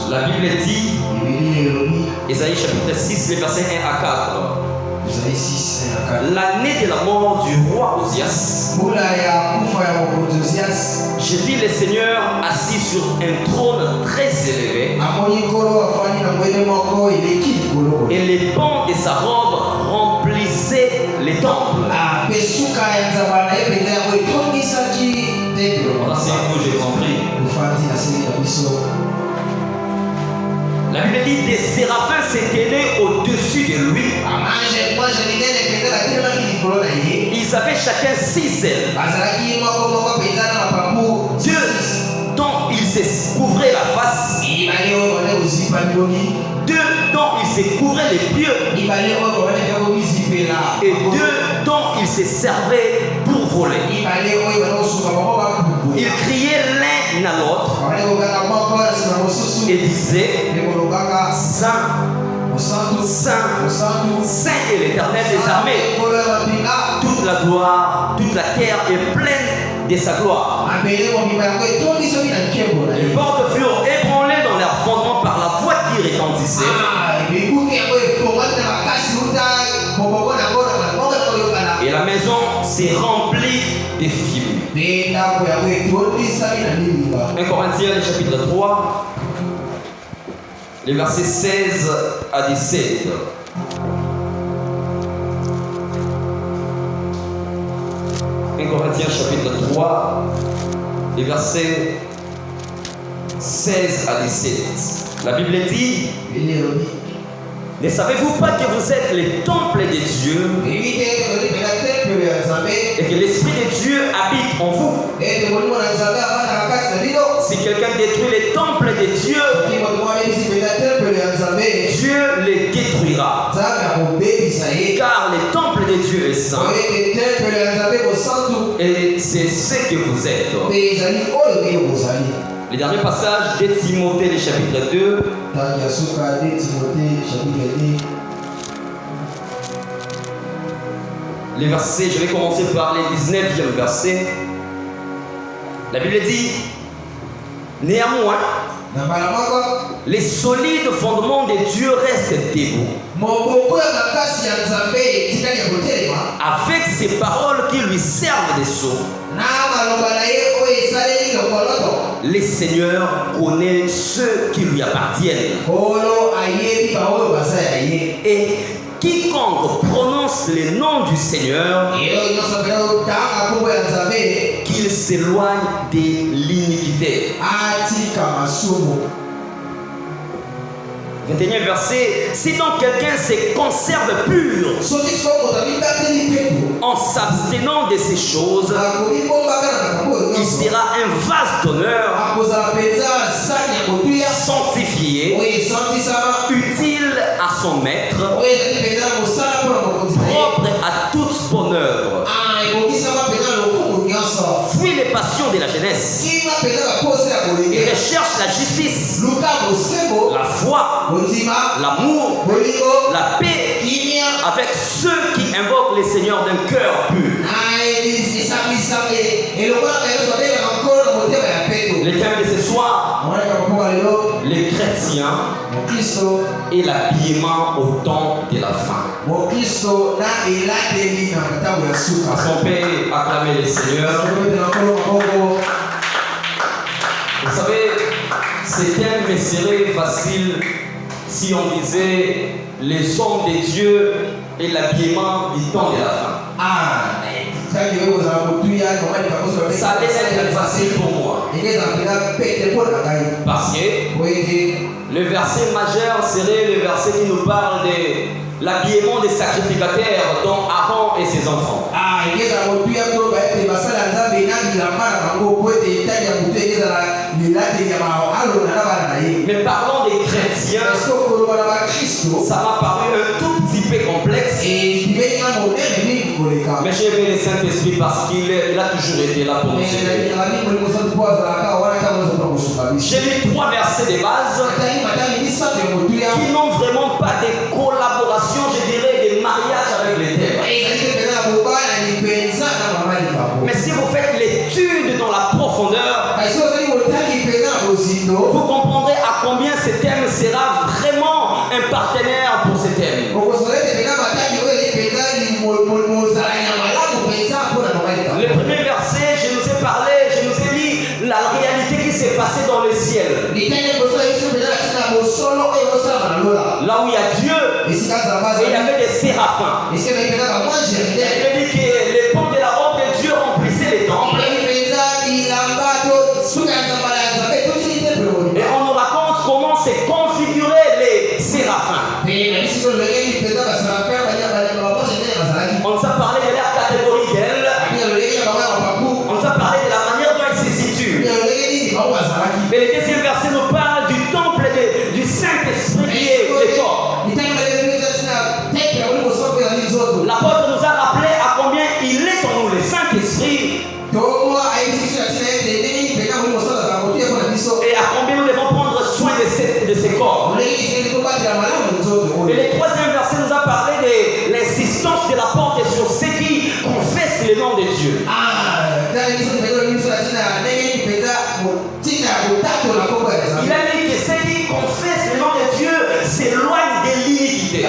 La Bible dit, Ésaïe chapitre 6, les versets 1 à 4. L'année de la mort du roi Osias, j'ai vu le Seigneur assis sur un trône très élevé, et les pans de sa robe remplissaient les temples. Voilà, c'est un peu, j'ai compris. La Bible dit des séraphins s'éteignaient au-dessus de lui. Ils avaient chacun 6 ailes. Dieu dont il se couvrait la face. Dieu dont il se couvrait les pieds. Et Dieu dont il se servait pour voler. Ils criaient l'un à l'autre et disaient: Saint, Saint, Saint est l'Éternel des armées. Toute la gloire, toute la terre est pleine de sa gloire. Les portes furent ébranlées dans leurs fondements par la voix qui retentissait. Et la maison s'est remplie de fumée. 1 Corinthiens chapitre 3, les versets 16 à 17. 1 Corinthiens chapitre 3, les versets 16 à 17. La Bible dit: ne savez-vous pas que vous êtes les temples de Dieu et que l'Esprit de Dieu habite en vous? Si quelqu'un détruit les temples de Dieu, Dieu les détruira. Car les temples de Dieu est saint. Et c'est ce que vous êtes. Le dernier passage de Timothée, le chapitre 2. Les versets, je vais commencer par les 19e versets. La Bible dit: néanmoins, les solides fondements de Dieu restent debout. Avec ces paroles qui lui servent de sceau. Le Seigneur connaît ceux qui lui appartiennent. Et quiconque prononce le nom du Seigneur, qu'il s'éloigne de l'iniquité. 21e verset: si donc quelqu'un se conserve pur en s'abstenant de ces choses, il sera un vase d'honneur, sanctifié, utile à son maître, propre à toute bonne œuvre. Fuis les passions de la jeunesse et recherche la justice, la foi, l'amour, la paix avec ceux qui invoquent le Seigneur d'un cœur pur. Le thème de ce soir: les chrétiens et l'habillement au temps de la fin. Est-ce qu'on peut acclamer le Seigneur? Vous savez, ce thème me serait facile si on disait les hommes de Dieu et l'habillement du temps de la fin. Ça allait être facile pour moi. Parce que le verset majeur serait le verset qui nous parle de l'habillement des sacrificateurs, dont Aaron et ses enfants. Mais parlons des chrétiens, ça m'a paru un tout petit peu complexe. Mais j'ai aimé le Saint-Esprit parce qu'il a toujours été là pour nous aider. J'ai lu 3 versets de base qui n'ont vraiment pas de collaboration, je dirais, de mariage avec les thèmes. Mais si vous faites l'étude dans la profondeur, vous comprendrez à combien ce thème sera vraiment un partenaire pour ce thème. Le premier verset, je nous ai parlé, je nous ai dit la réalité qui s'est passée dans le ciel. Là où il y a Dieu, et il y avait des séraphins. Il dit que les pommes de la robe de Dieu remplissaient les temples. Et on nous raconte comment s'est configuré les séraphins. On nous a parlé de leur catégorie d'ailes. On nous a parlé de la manière dont ils se situent. Mais le deuxième verset nous parle du temple du Saint-Esprit qui est le corps. L'apôtre nous a rappelé à combien il est en nous, le Saint-Esprit. Et à combien nous devons prendre soin de ces corps. Et le troisième verset nous a parlé de l'insistance de l'apôtre sur ceux qui confessent le nom de Dieu. Il a dit que ceux qui confessent le nom de Dieu s'éloignent de l'iniquité.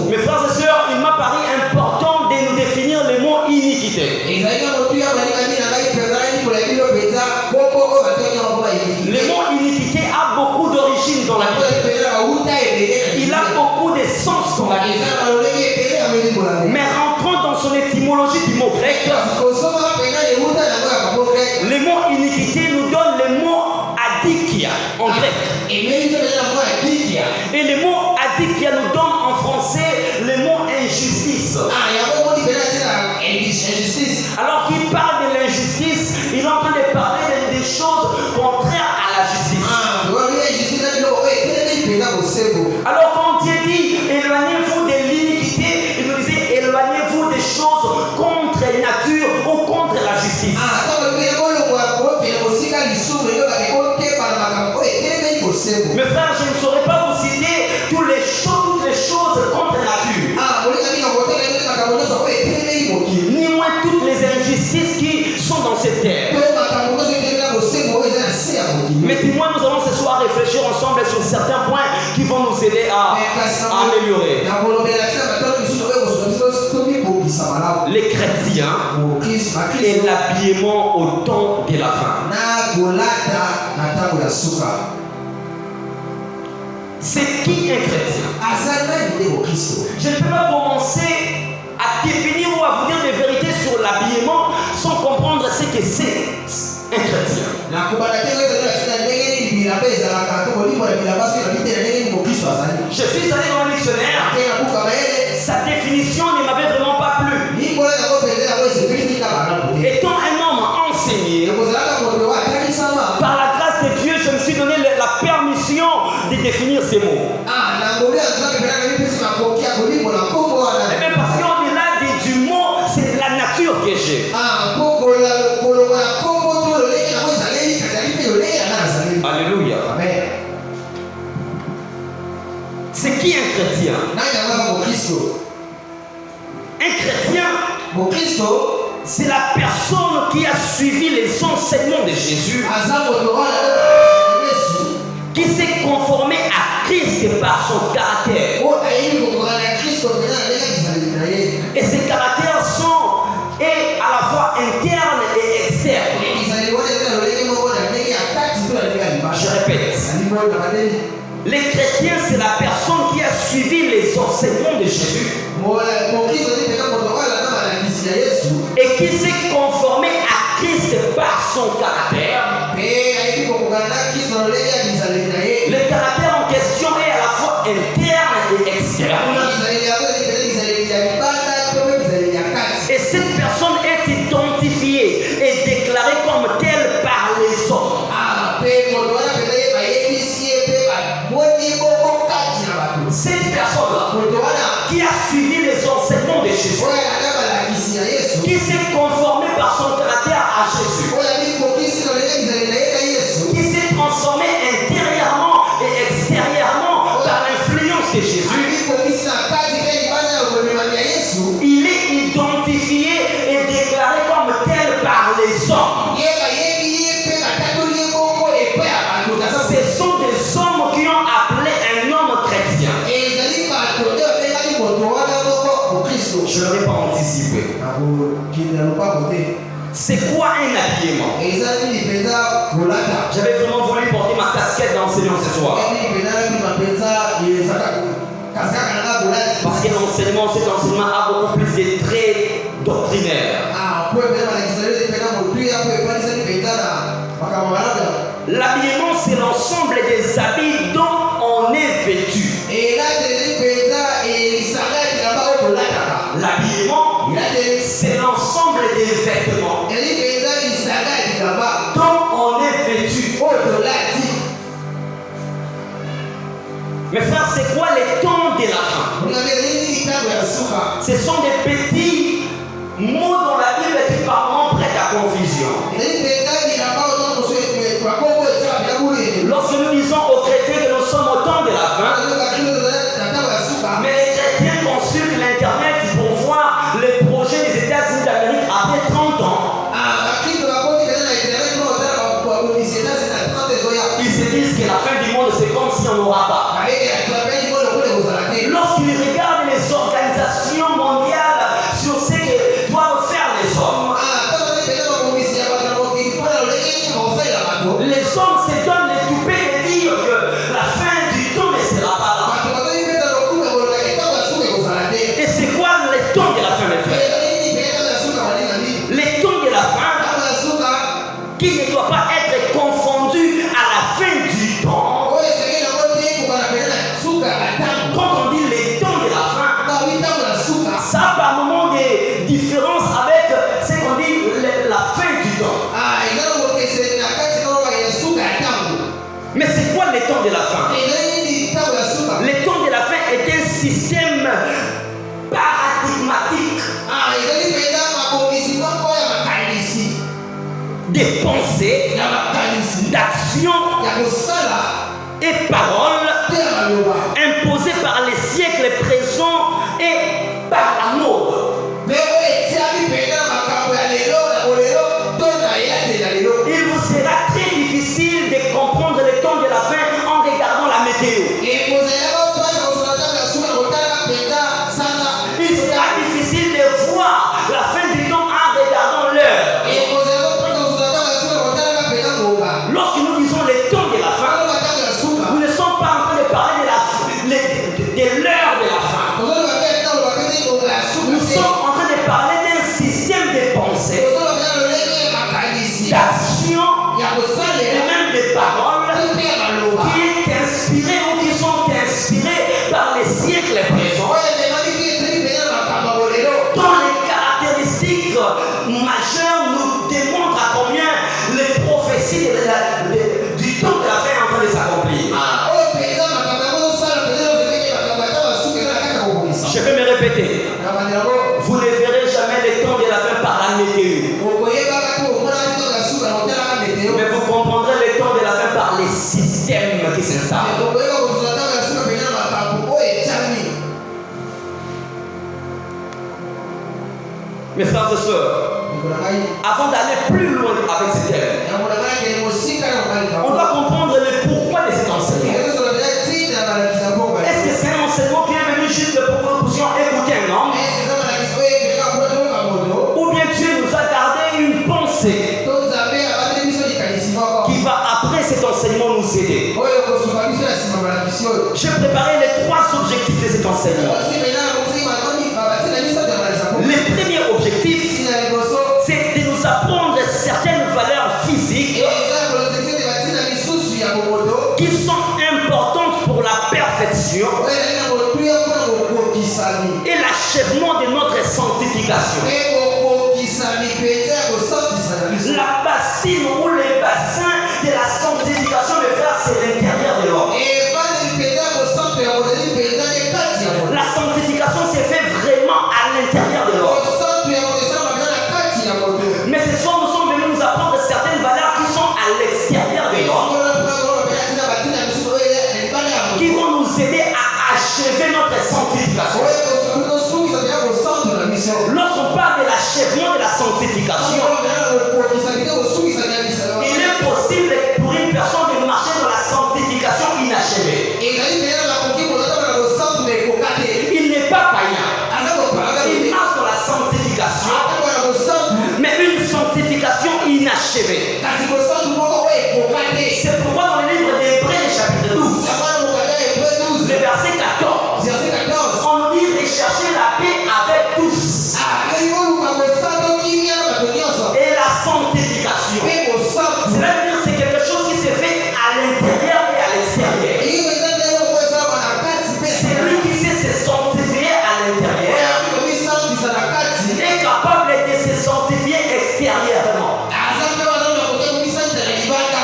Mes frères et sœurs, il m'a paru important de nous définir le mot iniquité. Le mot iniquité a beaucoup d'origine dans la Bible. Il a beaucoup de sens dans la Bible. Mais rentrons dans son étymologie du mot grec. Le mot iniquité nous donne le mot adikia en grec. Et le mot adikia nous donne en français le mot injustice. Alors qu'il parle de l'injustice, il est en train de parler des choses contraires à la justice. Alors quand Dieu dit éloignez-vous de l'iniquité, il nous disait éloignez-vous des choses contre nature ou contre la justice. Mes frères, je ne saurais pas vous citer toutes les choses contre nature. Ni moins toutes les injustices qui sont dans cette terre. Mais dis-moi, nous allons ce soir réfléchir ensemble sur certains points qui vont nous aider à améliorer. Les chrétiens et l'habillement au temps de la fin. C'est qui un chrétien? Je ne peux pas commencer à définir ou à vous dire des vérités sur l'habillement sans comprendre ce que c'est un chrétien. Je suis allé dans le dictionnaire. Sa définition ne m'avait vraiment pas plu. Étant un homme enseigné, par la grâce de Dieu, je me suis donné la permission de définir ces mots. Mais parce qu'au-delà du mot, c'est la nature que j'ai. Alléluia. C'est qui un chrétien? Un chrétien, c'est la personne qui a suivi les enseignements de Jésus, qui s'est conformé à Christ par son caractère. Et ces caractères sont à la fois internes et externes. Je répète. Les chrétiens, c'est la personne qui a suivi les enseignements de Jésus et qui s'est conformé à Christ par son caractère. Le caractère en question est à la fois interne et externe. Et cette personne est identifiée et déclarée comme telle par les hommes. Cette personne-là qui a suivi les enseignements de Jésus, qui s'est conformé par son caractère à Jésus, qui s'est transformé intérieurement et extérieurement par l'influence de Jésus, il est identifié et déclaré comme tel par les hommes. C'est quoi un habillement? J'avais vraiment voulu porter ma casquette d'enseignant ce soir. Parce que l'enseignement, cet enseignement a beaucoup plus de traits doctrinaires. L'habillement, c'est l'ensemble des habits dont on est vêtu. L'habillement, c'est l'ensemble des vêtements dont on est vêtu. Mes frères, c'est quoi les temps de la fin? Ce sont des petits mots dans la Bible qui parfois prêtent à confusion. Lorsque nous disons aux chrétiens que nous sommes au temps de la fin, mais les chrétiens consultent l'internet pour voir les projets des États-Unis d'Amérique après 30 ans. Ils se disent que la fin du monde, c'est comme si on n'aura pas. Lorsqu'ils regardent les organisations mondiales sur ce que doivent faire les hommes, les hommes se donnent les toupets de dire que la fin du temps ne sera pas là. Et c'est quoi les temps de la fin, mes frères? Les temps de la fin qui ne doit pas être confondu à la fin du temps. Quand on dit les temps de la fin, ça a par moment des différences avec ce qu'on dit la fin du temps. Mais c'est quoi les temps de la fin? Les temps de la fin est un système paradigmatique des pensées, d'actions et paroles imposées par les siècles présents et par la mode. Il vous sera très difficile de comprendre les temps de la fin en regardant la météo. Il sera difficile de voir la fin du temps en regardant l'heure. Lorsque nous disons les temps de la fin, nous ne sommes pas en train de parler de l'heure de la fin. Nous sommes en train de parler d'un système de pensée, d'action et même de paroles qui est inspiré ou qui sont inspirés par les siècles présents, dont les caractéristiques majeures nous démontrent à combien les prophéties du temps de la fin sont en train de s'accomplir. Je vais me répéter. Vous ne verrez jamais les temps de la fin par la météo. Mais vous comprendrez les temps de la fin par les systèmes qui s'installent. Mes frères et sœurs, avant d'aller plus loin avec ce thème, on doit comprendre le pourquoi de cet enseignement. Est-ce que c'est un enseignement qui est venu juste pour que nous puissions écouter un homme? Ou bien Dieu nous a gardé une pensée qui va après cet enseignement nous aider? J'ai préparé les 3 objectifs de cet enseignement. Le premier objectif, c'est de nous apprendre certaines valeurs physiques qui sont importantes pour la perfection et l'achèvement de notre sanctification. La bassine ou le bassin de la sanctification, mes frères, c'est l'intérieur de l'homme. La sanctification se fait vraiment à l'intérieur de l'homme. Mais ce soir, nous sommes venus nous apprendre certaines valeurs qui sont à l'extérieur de l'homme, qui vont nous aider à achever notre sanctification. Lorsqu'on parle de l'achèvement de la sanctification, il est possible pour une personne de marcher dans la sanctification inachevée. Il n'est pas païen. Il marche dans la sanctification, mais une sanctification achevé. C'est pourquoi dans le livre d'Hébreux, chapitre 12, le verset 14, on nous dit de chercher la paix avec tous et la sanctification. Cela veut dire que c'est quelque chose qui se fait à l'intérieur et à l'extérieur. C'est lui qui sait se sanctifier à l'intérieur est capable de se sanctifier extérieurement.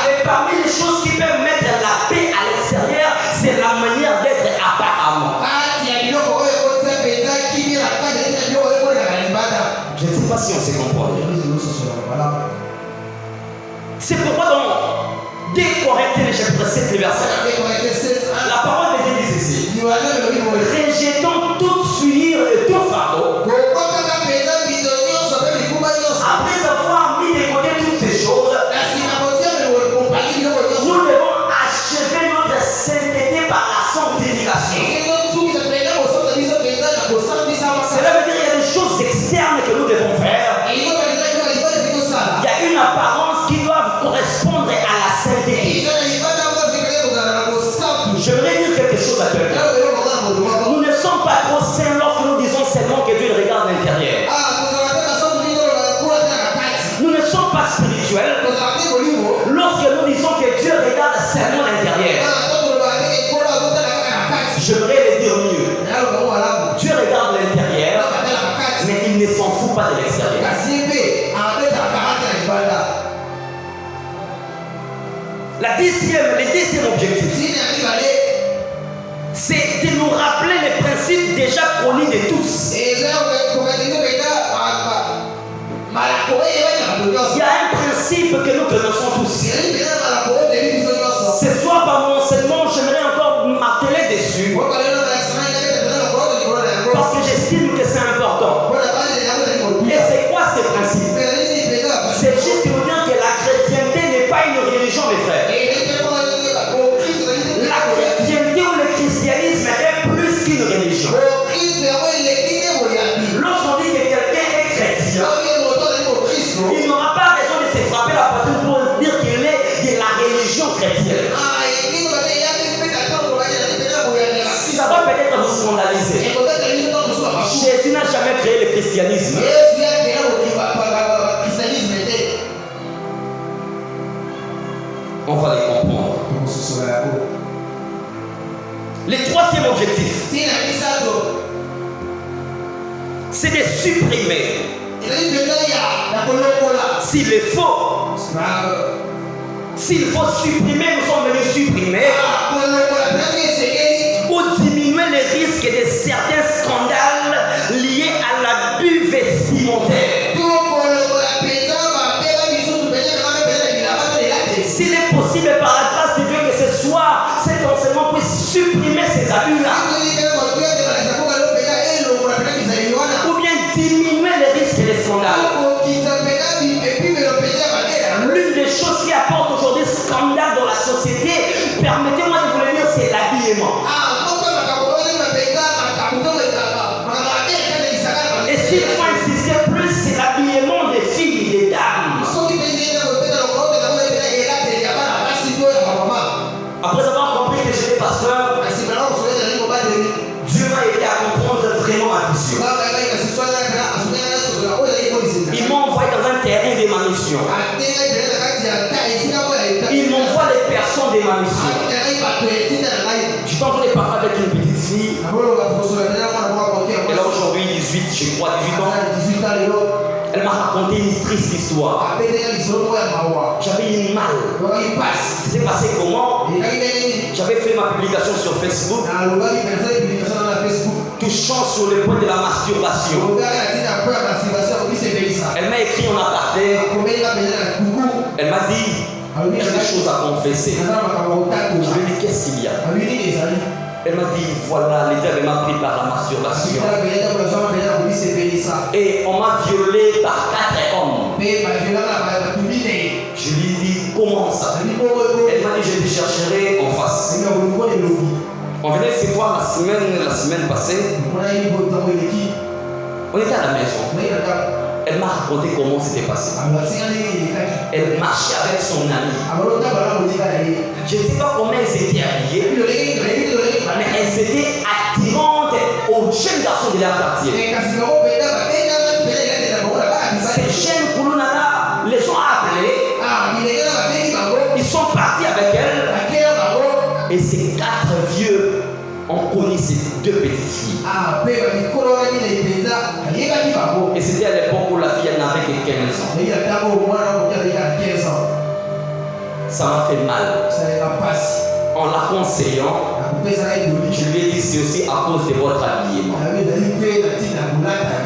Et parmi les choses qui peuvent mettre la paix à l'extérieur, c'est la manière d'être apparemment. Je ne sais pas si on se comprend. C'est pourquoi dans 2 Corinthiens chapitre 7, le verset, la parole de Dieu dit ceci: rejetons toute souillure et tout fardeau. Après avoir mis de côté toutes ces choses, nous devons achever notre sainteté par la sanctification. Cela veut dire qu'il y a des choses externes que nous devons faire. Il y a une apparence qui doit correspondre à la sainteté. J'aimerais dire quelque chose à quelqu'un. Nous ne sommes pas trop saints lorsque nous disons seulement que Dieu regarde l'intérieur. Nous ne sommes pas spirituels lorsque nous disons que Dieu regarde seulement l'intérieur. J'aimerais le dire mieux. Dieu regarde l'intérieur, mais il ne s'en fout pas de l'extérieur. Le deuxième objectif, c'est de nous rappeler les principes déjà connus de tous. Il y a un principe que nous connaissons tous. Ce soir, par mon enseignement, j'aimerais encore m'atteler dessus parce que j'estime que c'est important. Et c'est quoi ce principe? C'est juste nous dire que la chrétienté n'est pas une religion, mes frères. La chrétienté ou le christianisme est plus qu'une religion. Lorsqu'on dit que quelqu'un est chrétien, il n'aura pas raison de se frapper la poitrine pour dire qu'il est de la religion chrétienne. Ça va peut-être vous scandaliser. Jésus n'a jamais créé le christianisme. On va les comprendre. Le troisième objectif, c'est de supprimer. S'il est faux, s'il faut supprimer, nous sommes venus supprimer ou diminuer les risques de certains scandales liés à l'abus vestimentaire. S'il est possible par la grâce de Dieu que ce soir, cet enseignement puisse supprimer ces abus-là. Ou bien diminuer les risques des scandales. L'une des choses qui apporte aujourd'hui scandale dans la société, permettez-moi de vous le dire, c'est l'habillement. Et s'il faut insister plus, c'est l'habillement des filles et des dames. Après avoir compris que j'étais pasteur, Dieu m'a aidé à comprendre vraiment ma vision. Il m'a envoyé dans un terrain de ma mission. Il m'envoie les personnes de ma mission. Je suis en train de parler avec une petite fille. Elle a aujourd'hui 18, je crois, 18 ans. Elle m'a raconté une triste histoire. J'avais une mal. C'était passé comment? J'avais fait ma publication sur Facebook touchant sur le point de la masturbation. Elle m'a écrit en aparté. Elle m'a dit, j'ai des choses à confesser. Je lui ai dit, qu'est-ce qu'il y a? Elle m'a dit, voilà, le diable m'a pris par la masturbation. Et on m'a violé par 4 hommes. Je lui ai dit, comment ça? Elle m'a dit, je te chercherai en face. On venait se voir la semaine passée. On était à la maison. Elle m'a raconté comment c'était passé. Elle marchait avec son ami. Je ne sais pas comment elles étaient habillées, mais elles étaient attirantes aux jeunes garçons de leur quartier. Ces jeunes Koulounana les ont appelés. Ils sont partis avec elle. Et ces 4 vieux ont connu ces 2 petites filles. Et c'était à l'époque où la fille n'avait que 15 ans. Ça m'a fait mal. En la conseillant, je lui ai dit c'est aussi à cause de votre habillement.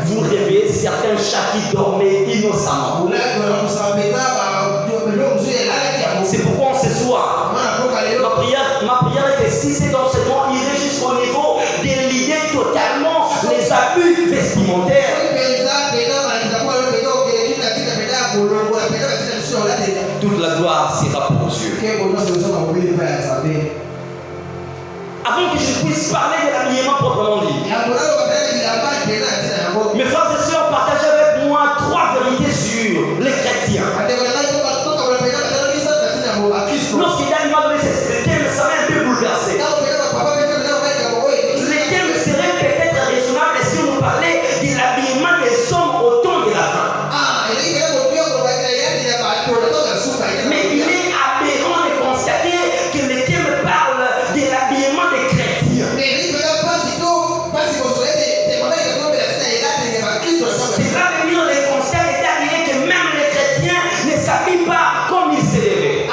Vous rêvez certains chats qui dormaient innocemment. C'est pourquoi on se soit. Ma prière est que si cet enseignement irait jusqu'au niveau d'éliminer totalement les abus vestimentaires. Toute la gloire sera pour Dieu. Avant que je puisse parler de l'habillement proprement dit, mes frères et sœurs, partagez avec moi 3 vérités sur les chrétiens. Lorsqu'il y a une m'a donné ce thème, ça m'a un peu bouleversé. Les thèmes seraient peut-être raisonnables si on parlait de l'habillement des hommes au temps de la fin. Mais il est aberrant de constater que les thèmes parlent de l'habillement des chrétiens. C'est là venir le constat établi que même les chrétiens ne s'habillent pas comme ils se devaient.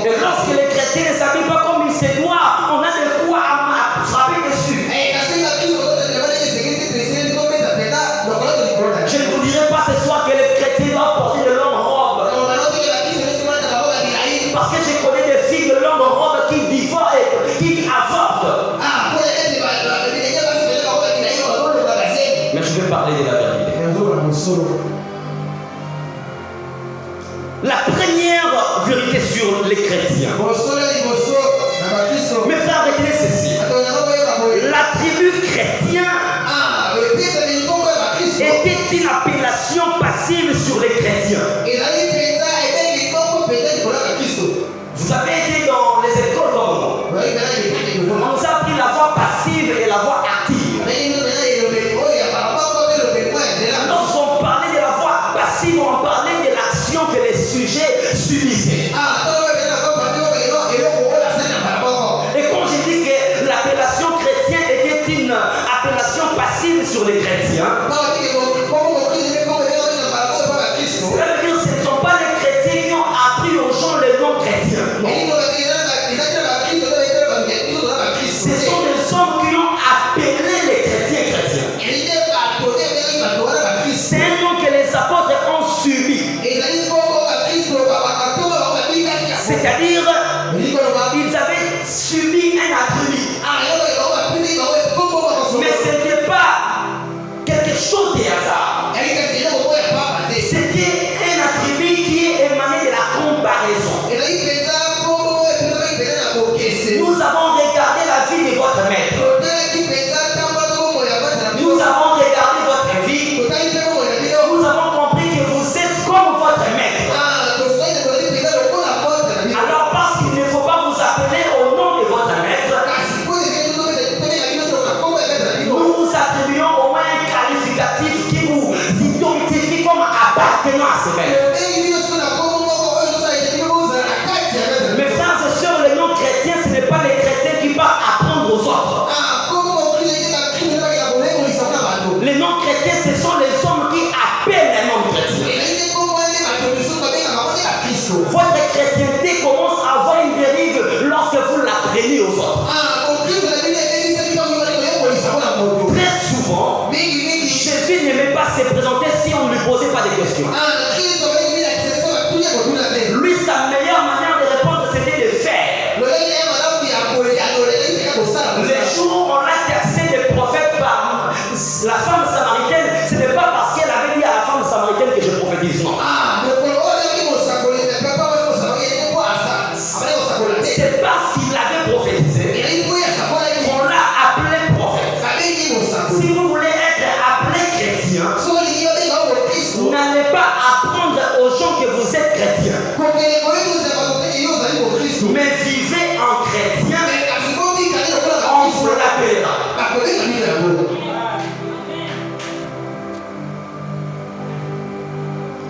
Et lorsque les chrétiens ne s'habillent pas comme il se doit, on a de quoi frapper dessus. Je ne vous dirai pas ce soir que les chrétiens doivent porter de longues robes. Parce que je connais des filles de longues robes qui divorcent et qui avortent. Mais je vais parler de la vérité. La première vérité sur les chrétiens. Mes frères, retenez ceci. La tribu chrétien était une appellation passive sur les chrétiens. Vous avez été dans les écoles comme moi. On nous a appris la voix passive et la voix active. Lorsqu'on parlait de la voix passive, on parlait de l'action que les sujets subissaient. Et quand je dis que l'appellation chrétien était une appellation passive sur les chrétiens, cela veut dire que ce ne sont pas les chrétiens qui ont appris aux gens les noms chrétiens. Ce sont des hommes qui ont appelé les chrétiens chrétiens. C'est un nom que les apôtres ont subi. C'est-à-dire, ils avaient subi un attribut. Mais ce n'était pas quelque chose de hasard. C'était un attribut qui est émané de la comparaison. Nous avons regardé la vie de votre maître. Nous avons regardé votre vie. Nous avons compris que vous êtes comme votre maître. Alors parce qu'il ne faut pas vous appeler au nom de votre maître, nous vous attribuons au moins un qualificatif qui vous identifie comme appartenant à ce maître. Mes frères et sœurs, les noms chrétiens, ce n'est pas les chrétiens qui partent apprendre aux autres. Les noms chrétiens, ce sont les hommes qui appellent les noms chrétiens. Votre chrétienté commence à avoir une dérive lorsque vous l'apprenez aux autres. Très souvent, Jésus n'aimait pas se présenter si on ne lui posait pas de questions. Lui, sa meilleure manière de répondre, c'était de faire. Les jours où on l'a taxé de prophète par la femme samaritaine, ce n'est pas parce qu'elle avait dit à la femme samaritaine que je prophétise, non. C'est parce qu'il avait prophétisé qu'on l'a appelé prophète. Si vous voulez pas apprendre aux gens que vous êtes chrétiens. Mais vivez en chrétien. On vous l'appellera.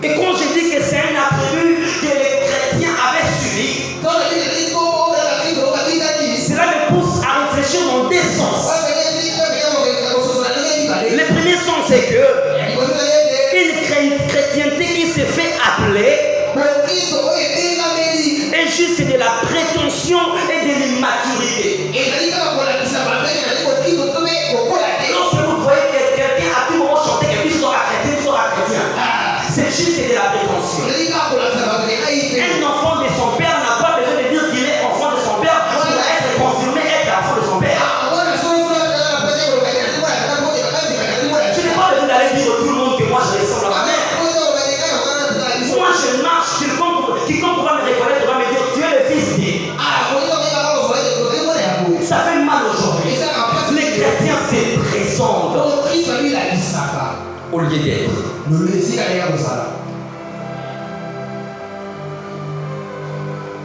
Et quand je dis que c'est un attribut que les chrétiens avaient suivi, cela me pousse à réfléchir dans deux sens. Le premier sens, c'est que une chrétienté qui se fait appeler est juste de la prétention et de l'immaturité. Lorsque vous voyez quelqu'un à tout moment chanter qu'il sera chrétien, c'est juste de la prétention. Un enfant de son père n'a pas besoin de dire qu'il est enfant de son père pour être confirmé être enfant de son père. Je n'ai pas besoin d'aller dire à tout le monde que moi je ressemble à ma mère. Moi je marche, quiconque pourra me reconnaître va me dire tu es le fils de. Ça fait mal aujourd'hui. Les chrétiens se présentent au lieu d'être.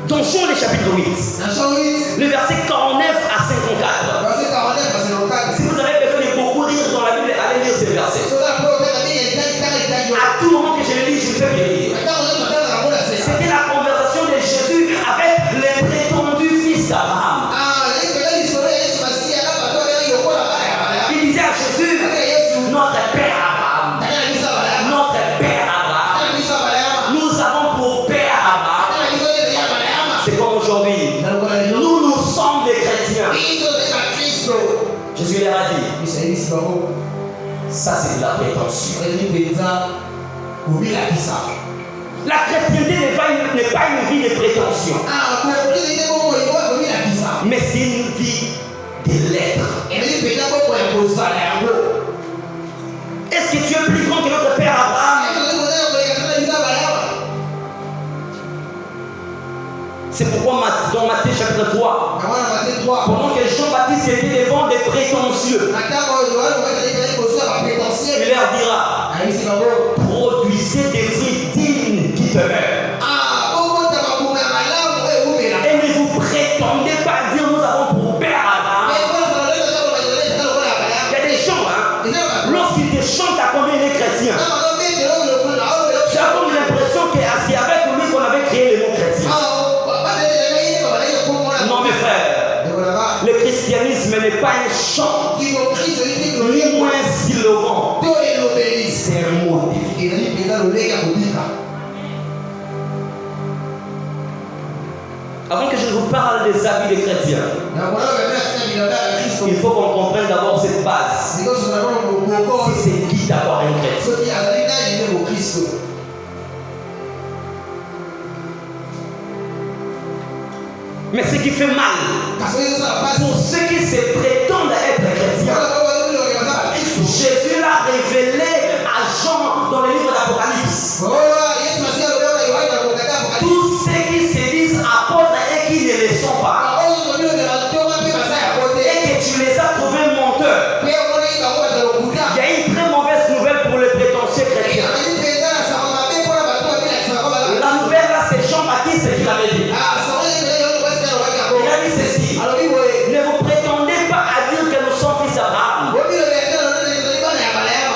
Dans Jean le chapitre 8, le verset 49 à 54. Si vous avez besoin de beaucoup rire dans la Bible, allez lire ce verset. À tout moment que je le lis, je me fais bien rire. C'était la conversation de Jésus avec les prétendus fils d'Abraham. Il disait à Jésus, notre père Abraham. Notre père Abraham. Nous avons pour père Abraham. C'est comme aujourd'hui. Nous sommes des chrétiens. Jésus leur a dit, ça c'est de la prétention. La chrétienté n'est pas une vie de prétention. Mais c'est une vie de l'être. Est-ce que tu es plus grand que notre père Abraham? C'est pourquoi dans Matthieu chapitre 3, pendant que Jean-Baptiste était devant des prétentieux, il leur dira, produisez des fruits dignes qui demeurent. Et ne vous prétendez pas dire nous avons pour père Abraham. Il y a des gens, lorsqu'ils te chantent à combien il est chrétien, tu as comme l'impression que c'est avec lui qu'on avait créé le mot chrétien. Non mes frères, le christianisme n'est pas un chant, ni moins un slogan. C'est un mot divin. Avant que je vous parle des habits des chrétiens, il faut qu'on comprenne d'abord cette base. C'est qui d'abord un chrétien? Mais ce qui fait mal pour ceux qui se prétendent être chrétiens, Jésus l'a révélé à Jean dans le livre d'Apocalypse. Tous ceux qui se disent apôtres et qui ne le sont pas, et que tu les as trouvés menteurs, il y a une très mauvaise nouvelle pour les prétentieux chrétiens. La nouvelle là, c'est Jean-Baptiste qui l'avait dit. Il a dit ceci: ne vous prétendez pas à dire que nous sommes fils d'Abraham,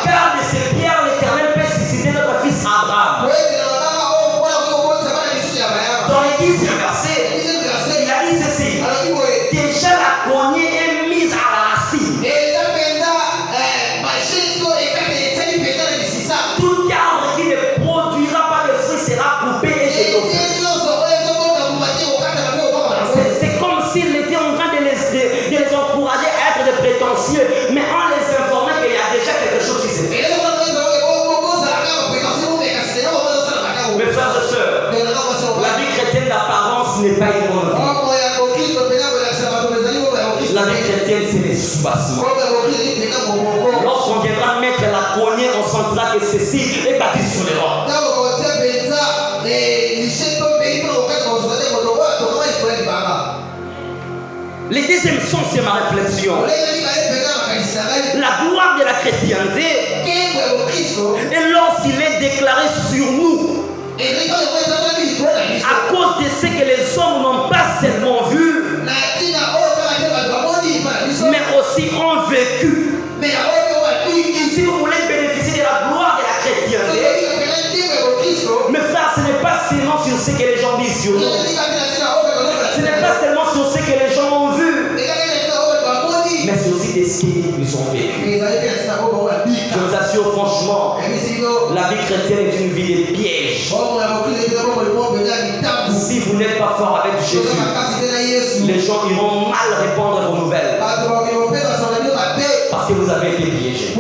car de ces pierres l'Éternel peut susciter notre fils Abraham. Dans les 10e versets, il a dit ceci: déjà la cognée est mise à la racine. Tout arbre qui ne produira pas de fruits sera coupé et détruit. C'est comme s'il était en train de les encourager à être des prétentieux, mais en les informant qu'il y a déjà quelque chose qui s'est fait. Mes frères et sœurs, la vie chrétienne d'apparence n'est pas une bonne vie. La vie chrétienne, c'est les sous-bassements. Lorsqu'on viendra mettre la cognée, on sentira que ceci est bâti sur les rocs. Le deuxième sens de ma réflexion, la gloire de la chrétienté et lorsqu'il est déclaré sur nous, à cause de ce que les hommes n'ont pas seulement vu, mais aussi ont vécu. Si vous voulez bénéficier de la gloire de la chrétienté, mes frères, ce n'est pas seulement sur ce que les gens disent sur nous. Ce n'est pas seulement sur ce que les gens ont vu, mais c'est aussi de ce qu'ils ont vécu. Je vous assure franchement, la vie chrétienne est une vie de pièges. Si vous n'êtes pas fort avec Jésus, les gens iront mal répandre vos nouvelles. Parce que vous avez été piégés.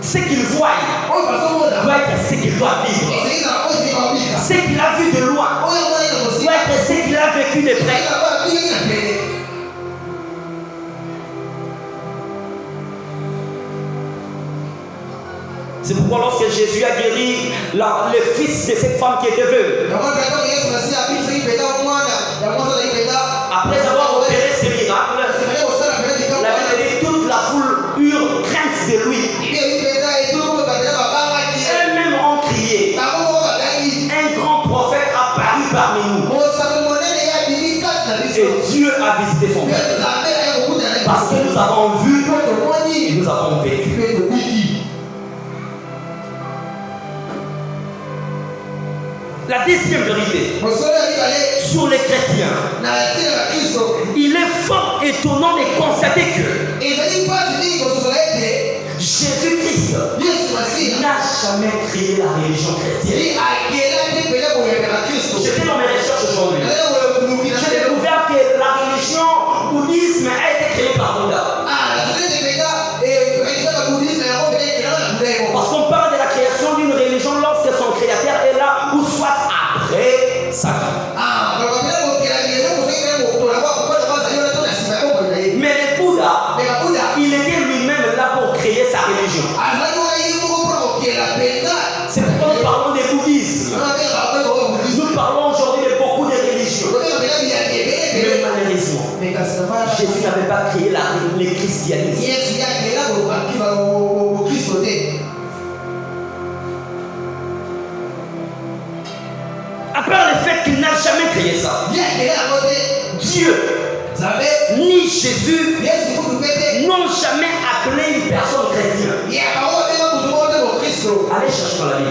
Ce qu'il voit doit être ce qu'il doit vivre. Ce qu'il a vu de loin doit être ce qu'il a vécu de près. C'est pourquoi lorsque Jésus a guéri le fils de cette femme qui était veuve, après avoir opéré ces miracles, la Bible dit toute la foule eut crainte de lui. Eux-mêmes ont crié. Un grand prophète apparu parmi nous. Et Dieu a visité son peuple. Parce que nous avons vu et nous avons vécu. La deuxième vérité sur les chrétiens, il est fort étonnant de constater que Jésus-Christ n'a jamais créé la religion chrétienne. J'étais dans mes recherches aujourd'hui. J'ai découvert que la religion bouddhisme a été créée par Bouddha. Parce qu'on parle de la création d'une religion lorsque son créateur est là ou soit après sa vie. Mais le Bouddha, il était lui-même là pour créer sa religion. C'est pourquoi nous parlons des bouddhismes. Nous parlons aujourd'hui de beaucoup de religions. Mais malheureusement, Jésus n'avait pas créé le christianisme. À part le fait qu'il n'a jamais créé ça, Dieu ni Jésus n'ont jamais appelé une personne chrétienne. Allez chercher dans la Bible.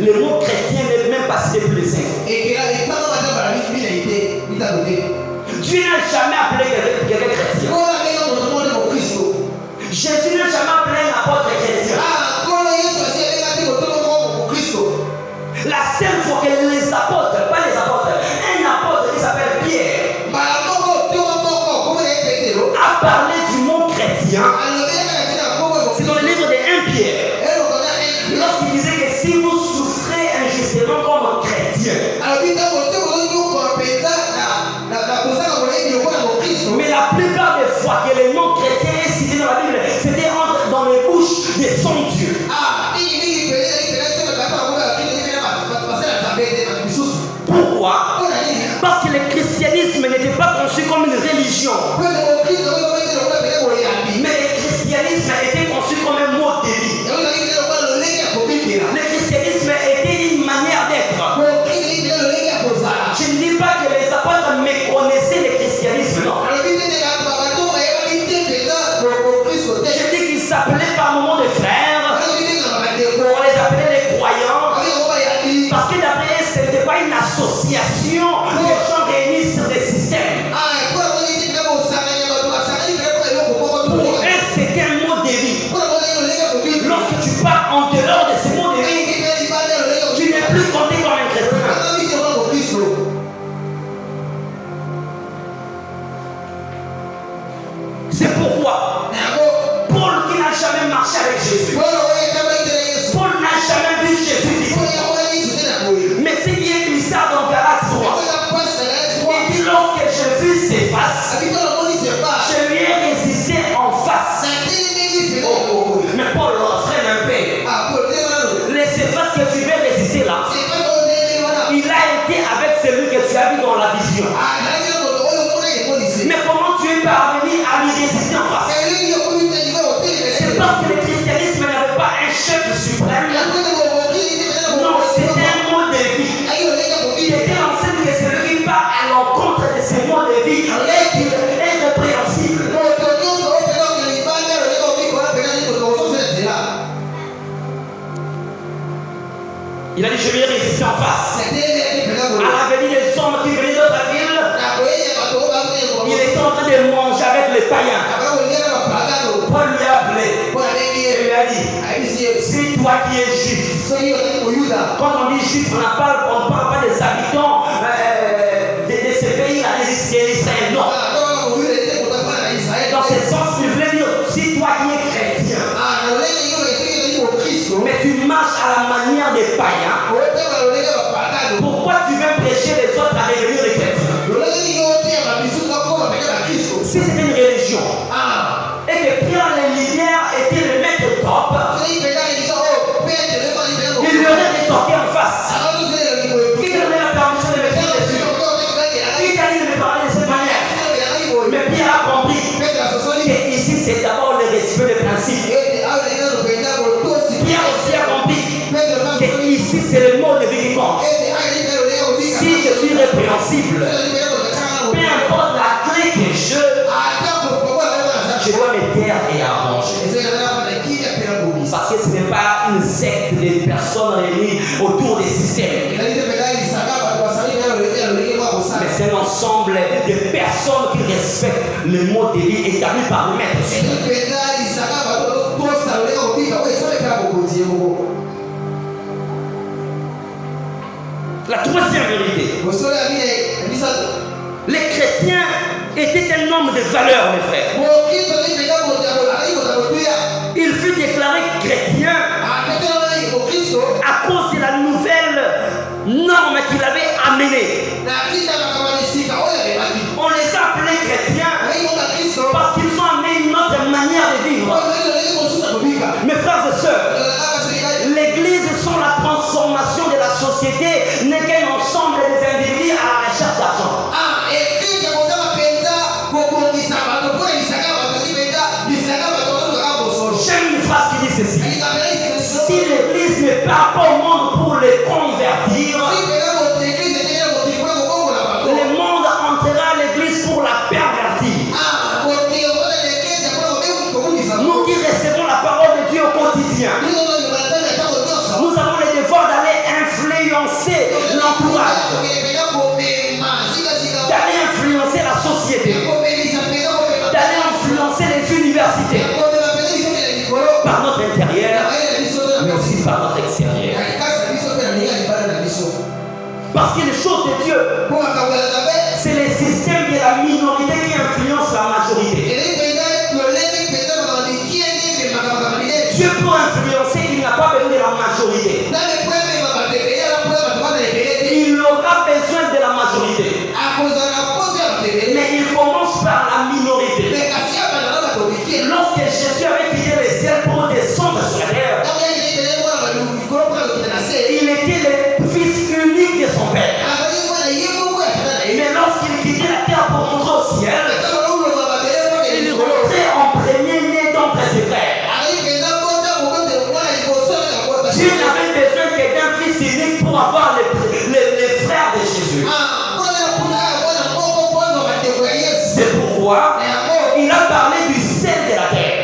Le mot chrétien n'est même pas cité plus de 5 fois. Dieu n'a jamais appelé quelqu'un chrétien. Jésus n'a jamais appelé un apôtre chrétien. La seule fois que les apôtres, pas les apôtres, un apôtre qui s'appelle Pierre, a parlé du mot chrétien, c'est dans le livre de 1 Pierre. Lorsqu'il disait que si vous souffrez injustement comme chrétien, mais la plupart des fois que le nom chrétien est cité dans la Bible, c'était dans les bouches de son Dieu. Pourquoi? Parce que le christianisme n'était pas conçu comme une religion. Mais le christianisme était conçu comme un mode de vie. Le christianisme était une manière d'être. Je ne dis pas que les apôtres méconnaissaient le christianisme, non. Je dis qu'ils s'appelaient par moments de frères. On les appelait les croyants. Parce que d'après eux, ce n'était pas une association. Les gens réunis sur des systèmes. Pour eux, c'était un mode de vie. Lorsque tu pars en dehors de ce mode de vie, tu n'es plus compté comme un chrétien. C'est pourquoi Paul, qui n'a jamais marché avec Jésus, Paul n'a jamais vu Jésus physiquement. Mais c'est bien bizarre dans Galates 3. Il dit lorsque je vis ses faces, je lui ai résisté en face. Mais Paul freine un peu. Les effaces que tu veux résister là, il a été avec celui que tu as vu dans la vision. Mais comment tu es parvenu à lui Il a dit, je vais résister en face. À la venue des hommes qui venaient d'autres villes, il était en train de manger avec les païens. Paul lui a appelé et lui a dit, c'est toi qui es juif. Quand on dit juif, on ne parle pas des habitants de ces pays-là, des Israéliens. Non. Dans ce sens, il voulait dire, c'est toi qui es chrétien. Mais tu marches à la manière des païens. Pourquoi tu veux prêcher les autres à devenir des chrétiens? Si c'était une religion et que Pierre les Lumières était le maître top, il lui aurait rétorqué en face. Qui donnait la permission de me faire dessus? Qui t'a dit de me parler de cette manière? Mais Pierre a compris que ici c'est d'abord le respect des principes. Pierre aussi a compris que ici c'est le mot de vie qui compte. Si je suis répréhensible, peu importe la clé que je dois me taire et arranger. Parce que ce n'est pas une secte de personnes réunies autour des systèmes. Mais c'est un ensemble de personnes qui respectent le mode de vie établi par le maître. La troisième vérité. Les chrétiens étaient un homme de valeur, mes frères. Il fut déclaré chrétien à cause de la nouvelle norme qu'il avait amenée. On les a appelés chrétiens parce qu'ils ont amené une autre manière de vivre. Mes frères et sœurs, l'église sont la transformation de la société, n'est qu'un ensemble des individus à la recherche d'argent. J'aime une phrase qui dit ceci: si l'église ne part pas au monde pour les convertir, le monde entrera à l'église pour la pervertir. Nous qui recevons la parole de Dieu au quotidien, nous avons le devoir d'aller influencer l'entourage, d'aller influencer la société, d'aller influencer les universités, par notre intérieur, mais aussi par notre extérieur. Parce que les choses de Dieu, c'est le système de la minorité qui influence la majorité. Dieu pour influencer, il n'a pas besoin de la majorité. Il aura besoin de la majorité. Mais il commence par la minorité. Lorsque Jésus avait quitté le ciel pour descendre sur la terre, il était le fils unique de son père. Mais lorsqu'il quittait la terre pour rentrer au ciel, il rentrait en premier-né d'entre ses frères. Dieu n'avait besoin que d'un fils unique pour avoir les frères de Jésus. C'est pourquoi il a parlé du sel de la terre.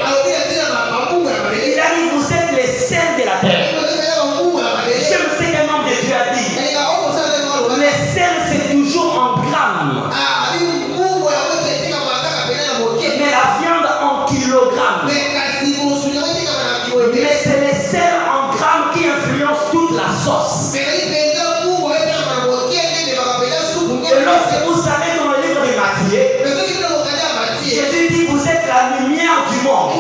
Il a dit, vous êtes les sels de la terre. J'aime ce qu'un homme de Dieu a dit. Les sels, c'est toujours en grammes. Mais la viande en kilogrammes. Mais c'est les sels en grammes qui influencent toute la sauce. Et lorsque vous savez dans le livre de Matthieu, Jésus dit, vous êtes la lumière du monde.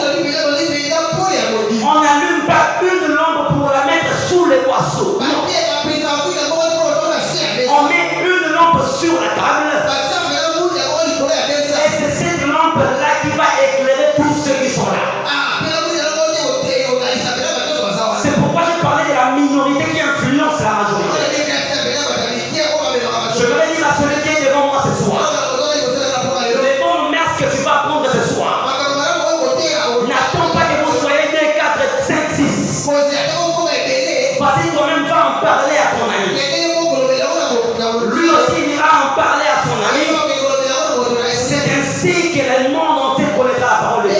On n'allume pas une lampe pour la mettre sous les boisseaux. Non. On met une lampe sur la table. Et c'est cette lampe-là qui va éclairer tous ceux qui sont là. C'est pourquoi je parlais de la minorité qui influence la majorité. Je voudrais dire à celui qui est devant moi ce soir, le bon messe que tu vas prendre ce soir, n'attends pas que vous soyez 2, 4, 5, 6. Vas-y toi-même, va en parler à ton ami. Lui aussi il ira en parler à son ami. C'est ainsi que le monde entier connaîtra la parole de Dieu.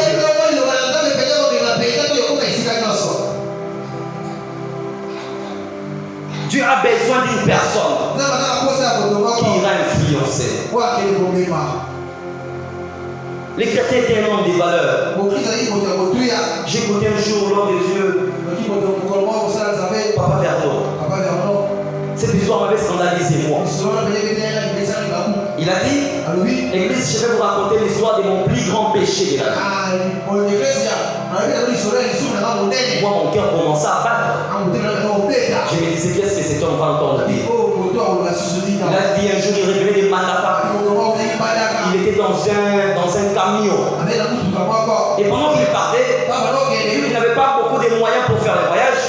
Dieu a besoin d'une personne qui ira influencer. Les chrétiens étaient un homme des valeurs. J'ai écouté un jour l'homme des yeux, Papa Vernon. Cette histoire m'avait scandalisé, moi. Il a dit, Église, je vais vous raconter l'histoire de mon plus grand péché de la vie. Moi, mon cœur commençait à battre. Je me disais, qu'est-ce que cet homme va entendre dire? Il a dit un jour, il revenait de Manapa. Il était dans un camion. Et pendant qu'il partait, il n'avait pas beaucoup de moyens pour faire le voyage.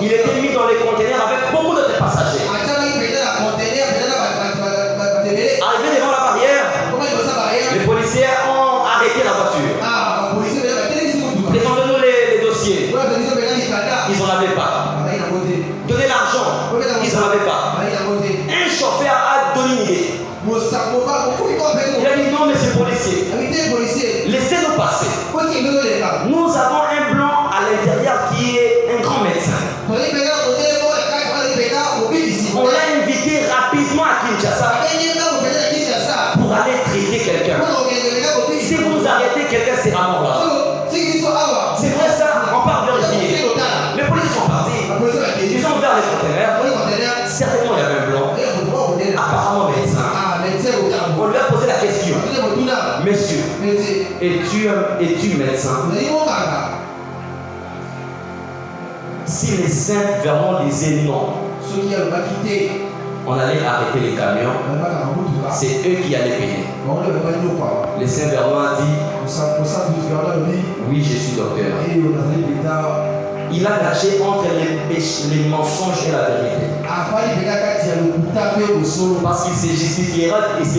Il était mis dans les conteneurs avec beaucoup d'autres passagers. Arrivé devant la barrière, les policiers ont arrêté la voiture. Présentez-nous les dossiers. Ils n'en avaient pas. Donnez l'argent. Ils n'en avaient pas. Un chauffeur a donné une idée. Il a dit non, monsieur le policier, laissez-nous passer. Nous avons un blanc à l'intérieur qui est un grand médecin. On l'a invité rapidement à Kinshasa pour aller traiter quelqu'un. Si vous nous arrêtez, quelqu'un sera mort là. C'est vrai ça, on part vérifier. Les policiers sont partis. Ils ont ouvert les conteneurs. Certainement il y avait un blanc. Apparemment médecin. On lui a posé la question. Monsieur, es-tu médecin? Si les saints Vernon disaient non, on allait arrêter les camions. C'est eux qui allaient payer. Les saints Vernon a dit, oui, je suis docteur. Il a lâché entre les mensonges et la vérité. Parce qu'il se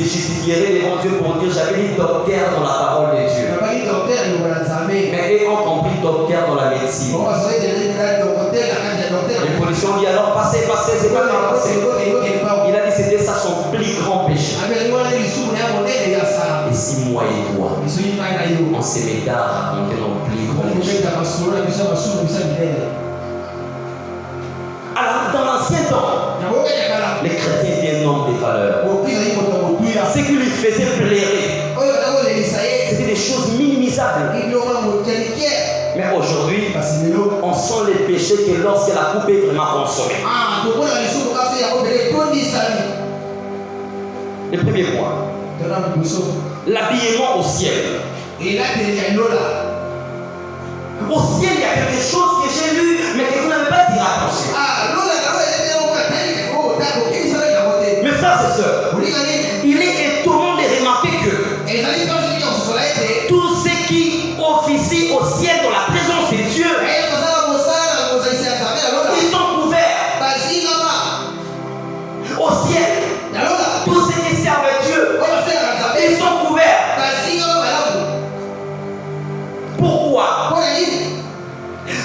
justifierait devant Dieu pour dire, j'avais dit docteur dans la parole de Dieu. Mais eux ont compris docteur dans la médecine. Les policiers ont dit alors passez, c'est pas grave, passez. Il a dit c'était ça son plus grand péché. Et si moi et toi, on se met à raconter nos plus grands péchés. Alors dans l'ancien temps, les chrétiens étaient un homme des valeurs. Ce qui lui faisait plairer, c'était des choses minimisables. Mais aujourd'hui, on sent les péchés que lorsque la coupe est vraiment consommée. Le premier point, l'habillement au ciel. Au ciel, il y a quelque chose que j'ai lu, mais que vous n'avez pas dit attention. Mes frères et sœurs, il est étonnant de remarquer que tous ceux qui officient au ciel dans la présence de Dieu, ils sont couverts. Au ciel, tous ceux qui servent Dieu, ils sont couverts. Pourquoi?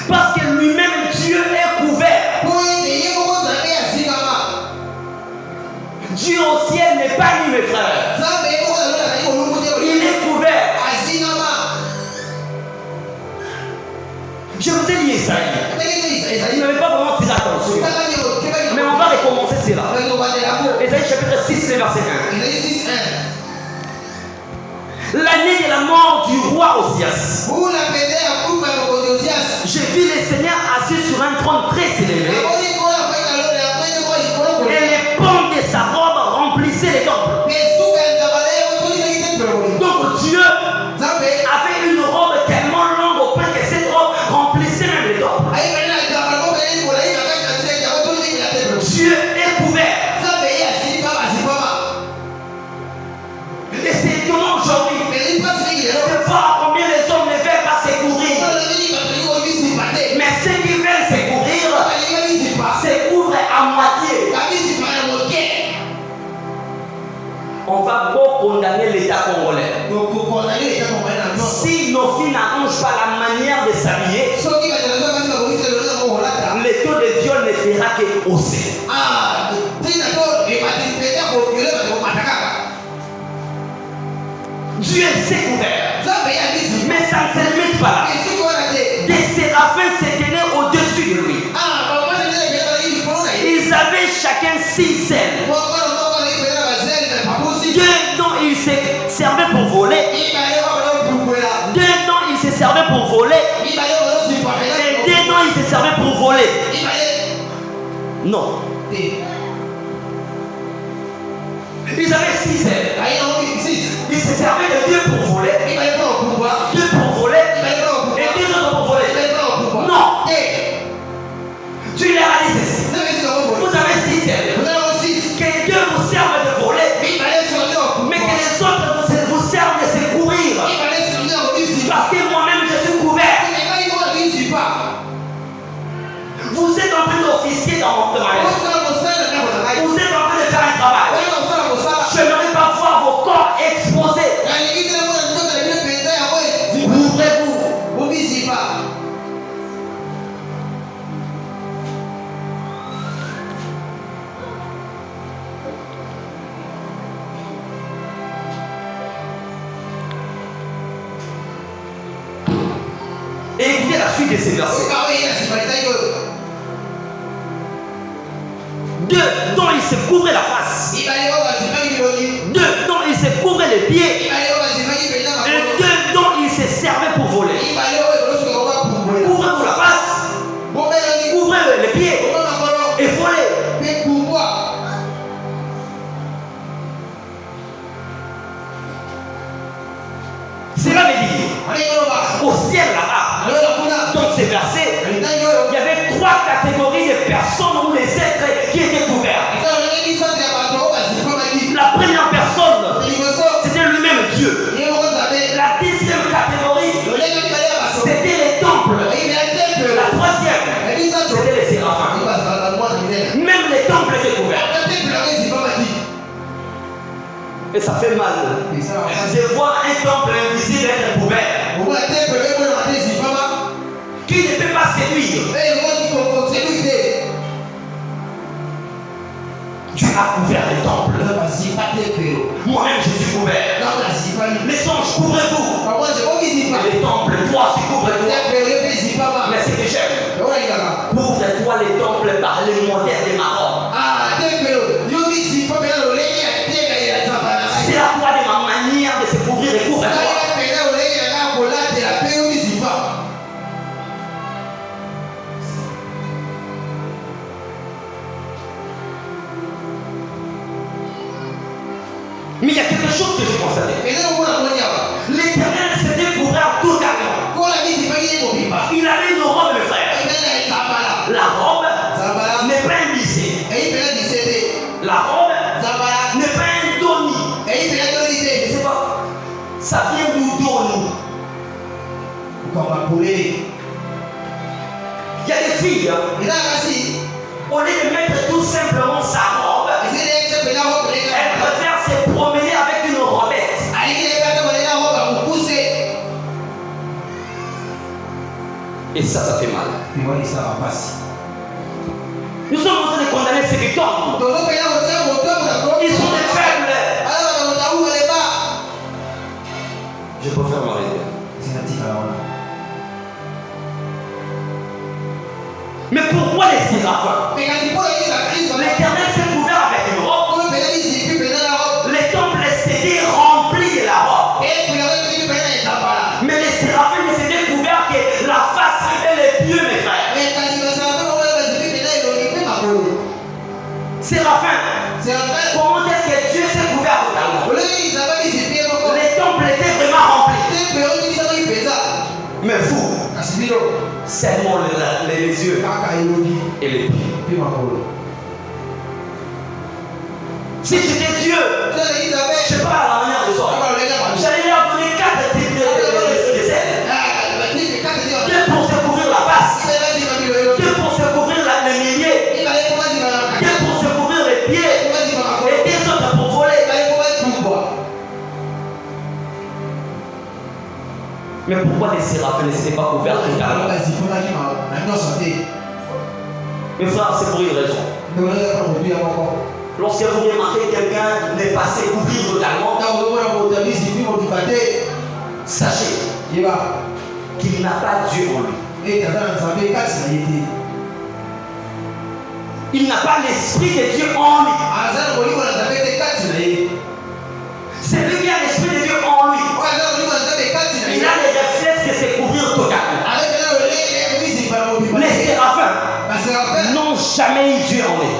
Parce que lui-même, Dieu est couvert. Dieu au ciel n'est pas nu, mes frères. Il est couvert. Je vous ai dit Isaïe. Il n'avait pas vraiment fait attention. Mais on va recommencer cela. Isaïe chapitre 6, verset 1. L'année de la mort du roi Osias, j'ai vu le Seigneur assis sur un trône très élevé. Et les pans de sa robe remplissaient les temples. Donc Dieu avait une robe tellement longue au point que cette robe remplissait même les temples. Dieu est couvert. Et c'est étonnant aujourd'hui de voir combien les hommes ne veulent pas se couvrir. Mais ceux qui veulent se couvrir se couvrent à moitié. On va beaucoup condamner l'État congolais. Si nos filles n'arrangent pas la manière de s'habiller, le taux de viol ne fera que hausser. Dieu s'est couvert. Mais ça ne se limite pas là. Des séraphins se tenaient au-dessus de lui. chacun 6 ailes. Deux dont il se servait pour voler. Deux dont il se servait pour voler. Et deux dont il se servait pour voler. Non. Ils avaient 6 ailes. Ils se servaient de deux pour voler. Deux pour voler. Et deux autres pour voler. Non. Tu leur as dit ceci. Vous avez 6 ailes. Que Dieu vous serve de voler. Mais que les autres vous servent de secourir. Parce que moi-même je suis couvert. Vous êtes en train d'officier dans mon mariage. Vous êtes en train de faire un travail. Je n'aimerais pas voir vos corps exposés. Ouvrez-vous. Et écoutez la suite de ces versets. Deux dont il se couvrait la face. Deux dont il se couvrait les pieds. Et deux dont il se servait pour voler. Couvrez-vous la face. Couvrez les pieds. Et volez. Cela veut dire, au ciel là-bas, dans ces versets, il y avait 3 catégories de personnes ou les êtres qui étaient couverts. La première personne, c'était lui-même Dieu. La deuxième catégorie, c'était les temples. La troisième, c'était les séraphins. Même les temples étaient couverts. Et ça fait mal. Je vois un temple invisible être couvert. Qui ne peut pas séduire. Tu as couvert les temples. Moi-même je suis couvert. Les anges, couvrez-vous. Les temples, toi, tu couvres-toi. Mais c'est que j'aime. Couvre-toi les temples par les modèles des marins. C'est à toi de ma manière de se couvrir et couvre-toi. Mais il y a quelque chose que j'ai constaté. L'Éternel s'était couvert totalement. Il avait une robe, mes frères. La robe n'est pas un lycée. La robe n'est pas un doni. C'est pas. Ça vient du doni. Il y a des filles. Au lieu de mettre tout simplement sa robe, elle préfère se promener avec une robette. Et ça fait mal. Nous sommes en train de condamner ceux qui tombent. Ils sont des faibles. Je préfère m'arrêter. Mais pourquoi les séraphins? L'Éternel s'est couvert avec une robe. Les temples s'étaient remplis de la robe. Mais les séraphins ne s'étaient couverts que la face et les pieds, mes frères. Séraphins, comment est-ce que Dieu s'est couvert totalement? Les temples étaient vraiment remplis. Mais vous, seulement les yeux et les pieds. Si j'étais Dieu, je ne sais pas à la manière de soi, j'allais leur donner 4 types de ailes. 2 pour se couvrir la face, 2 pour se couvrir les milliers, 2 pour se couvrir les pieds, et 2 autres pour voler. Mais pourquoi les séraphins ne s'étaient pas couverts totalement? Mes frères, c'est pour une raison. Lorsque vous remarquez quelqu'un n'est pas se couvrir totalement, sachez qu'il n'a pas Dieu en lui. il n'a pas l'esprit de Dieu en lui. C'est lui qui a l'esprit de Dieu en lui. Il a les réflexes de se couvrir totalement. Les séraphins n'ont jamais eu Dieu en eux.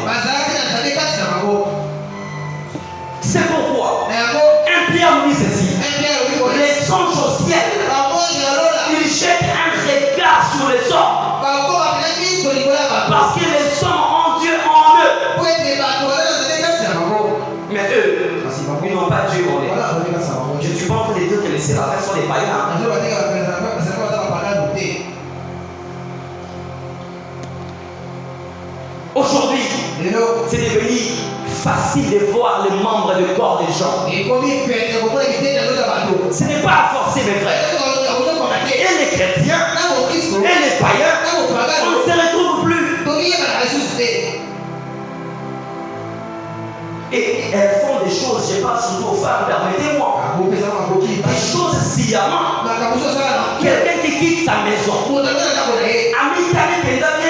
C'est pourquoi 1 Pierre nous dit ceci. Les anges au ciel, ils jettent un regard sur les hommes. Parce que les hommes ont Dieu en eux. Mais eux, ils n'ont pas Dieu en eux. Je ne suis pas en train de dire que les séraphins sont des païens. Aujourd'hui, c'est devenu facile de voir les membres du corps des gens. Ce n'est pas à forcer, mes frères. Et les chrétiens, et les païens, on ne se retrouve plus. Et elles font des choses, je parle surtout aux femmes, permettez-moi. Des choses sciemment. Quelqu'un qui quitte sa maison. Ami, bien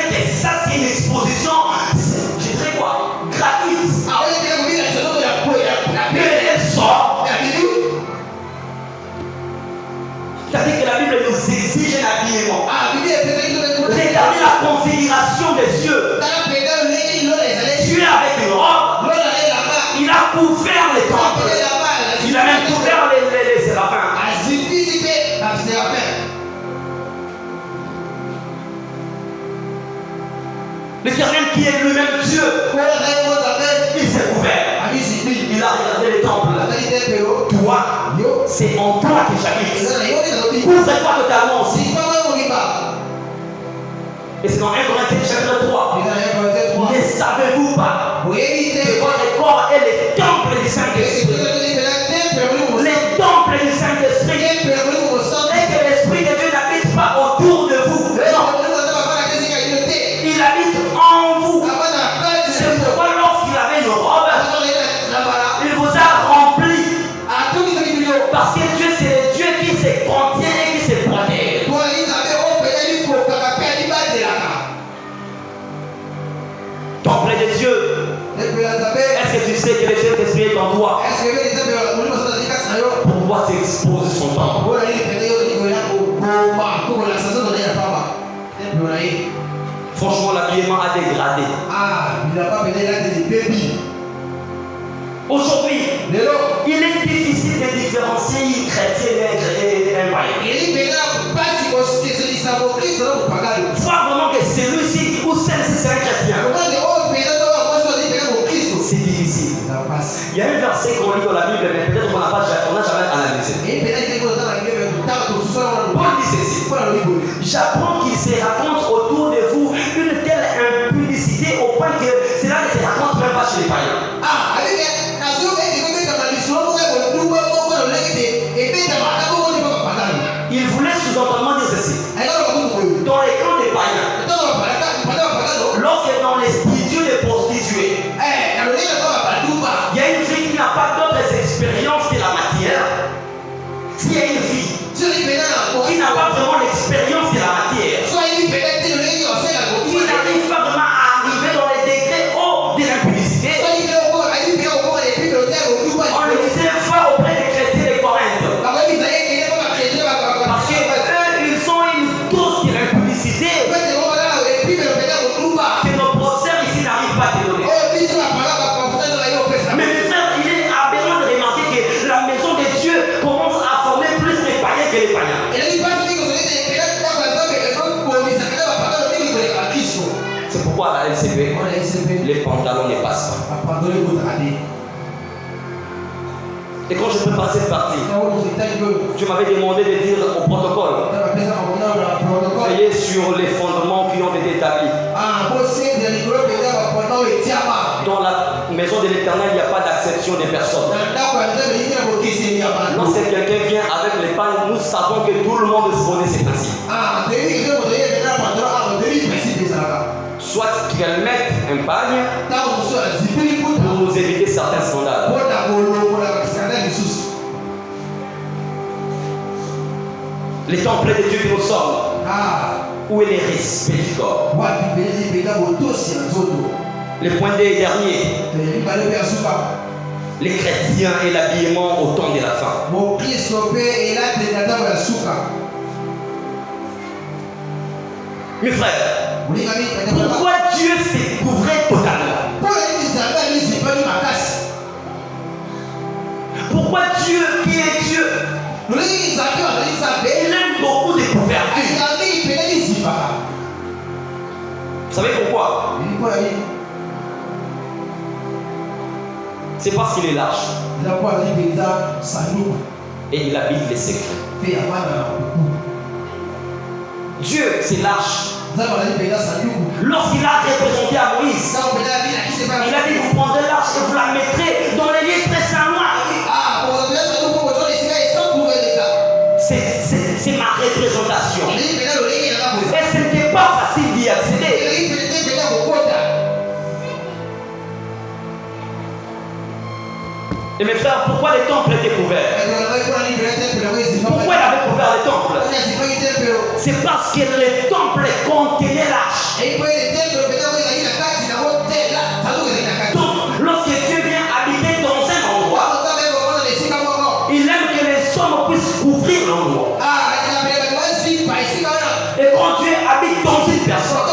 que ça c'est une exposition, je dirais quoi, gratuite. Mais elle sort. C'est-à-dire que la Bible nous exige un habillement. Regardez la configuration des cieux. Dieu avec une robe. Il a couvert les temples. Il a même couvert les séraphins. L'Éternel qui est lui-même Dieu, il s'est couvert. Il a regardé les temples. Toi, c'est en toi que j'habite. Couvre-toi totalement aussi. Et c'est dans 1 Corinthiens chapitre 3. Ne savez-vous pas que votre corps est le temple du Saint-Esprit? Les temples du Saint-Esprit. Et que l'Esprit de Dieu n'habite pas autour de vous. Non. Il habite en vous. C'est pourquoi lorsqu'il avait une robe, il vous a rempli. Parce que Dieu, c'est le Dieu qui se contient et qui se protège. Temple de Dieu. Est-ce que tu sais que le Saint-Esprit est en toi? Pourquoi tu exposes son temple? Franchement, l'habillement a dégradé. Aujourd'hui, il est difficile de différencier une chrétienne et un païen. Voir vraiment que celui-ci ou celle-ci c'est un chrétien. C'est difficile. Il y a un verset qu'on lit dans la Bible, mais peut-être qu'on n'a jamais analysé. Paul dit ceci. J'apprends qu'il se raconte autour de vous une telle impudicité au point que cela ne se raconte même pas chez les païens. Il voulait sous-entendement dire ceci. Dans les camps des païens, lorsque dans les studios des prostituées, il y a une fille qui n'a pas d'autres expériences que la matière. S'il y a une fille qui n'a pas vraiment l'expérience de la matière, qui n'arrive pas vraiment à arriver dans les degrés hauts de l'impudicité, on lui disait va auprès des chrétiens de Corinthe. Parce que eux, ils ont une dose de l'impudicité que nos professeurs ici n'arrivent pas à te donner. Mais mes frères, il est aberrant de remarquer que la maison de Dieu commence à former plus les païens que les païens. C'est pourquoi à la LCP, les pantalons ne passent pas. Et quand je prépare cette partie, je m'avais demandé de dire au protocole, veillez sur les fondements qui ont été établis. Dans la maison de l'Éternel, il n'y a pas d'acception des personnes. Lorsque quelqu'un vient avec les pannes, nous savons que tout le monde connaît ces principes. Soit qu'elle mette un pagne pour nous éviter certains scandales. Les temples de Dieu que nous sommes, où est le respect du corps? Le point dernier. Les chrétiens et l'habillement au temps de la fin. Mes frères, pourquoi Dieu s'est couvert totalement? Pourquoi Dieu, qui est Dieu, il aime beaucoup de couverture? Vous savez pourquoi? C'est parce qu'il est lâche. Et il habite les secrets. Dieu, c'est lâche. Lorsqu'il a représenté à Moïse, il a dit, vous prendrez l'arche et vous la mettrez dans les lieux très saints noirs. C'est ma représentation. Et ce n'était pas facile d'y accéder. Et mes frères, pourquoi les temples étaient couverts? Pourquoi il avait couvert les temples? C'est parce que les temples contenaient l'arche. Donc, lorsque Dieu vient habiter dans un endroit, il aime que les hommes puissent couvrir l'endroit. Et quand Dieu habite dans une personne,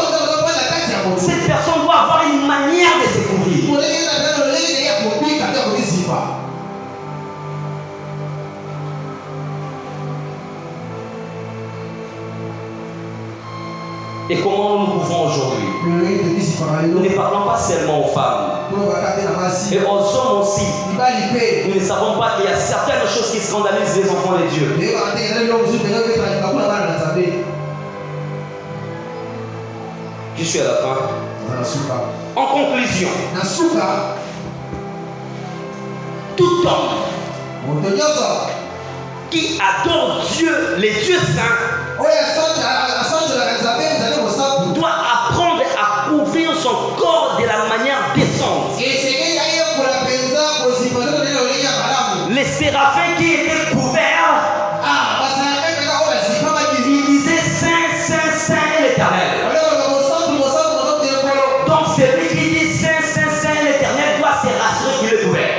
cette personne doit avoir une manière de se couvrir. Et comment nous pouvons aujourd'hui? Nous ne parlons pas seulement aux femmes, et aux hommes aussi. Nous ne savons pas qu'il y a certaines choses qui scandalisent les enfants de Dieu. Je suis à la fin. En conclusion, tout homme qui adore Dieu, les dieux saints, doit apprendre à couvrir son corps de la manière décente. Les séraphins qui étaient couverts, ils disaient Saint, Saint, Saint est l'Éternel. Donc celui qui dit Saint, Saint, Saint est l'Éternel doit se rassurer qu'il est couvert.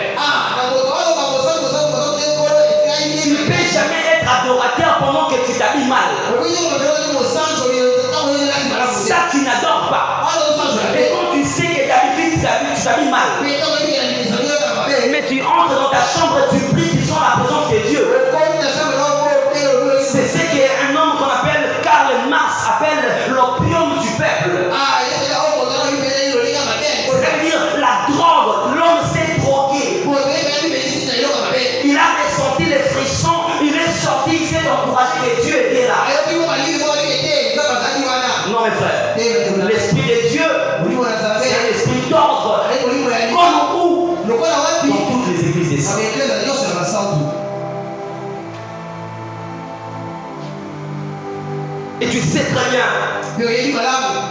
Tu ne peux jamais être adorateur pendant que tu t'habilles mal. Ça, tu n'adores pas. Et quand tu sais que d'habitude tu t'habilles mal, mais tu entres dans ta chambre, tu pries, tu sens la présence de Dieu. C'est ce qu'un homme qu'on appelle Karl Marx appelle l'opium du peuple. C'est-à-dire la drogue, l'homme s'est drogué. Il a ressenti les frissons, il est sorti, il s'est encouragé que Dieu était là. Non mes frères, l'esprit de Dieu, c'est un esprit d'ordre. Comme où? Dans toutes les églises des saints. Et tu sais très bien,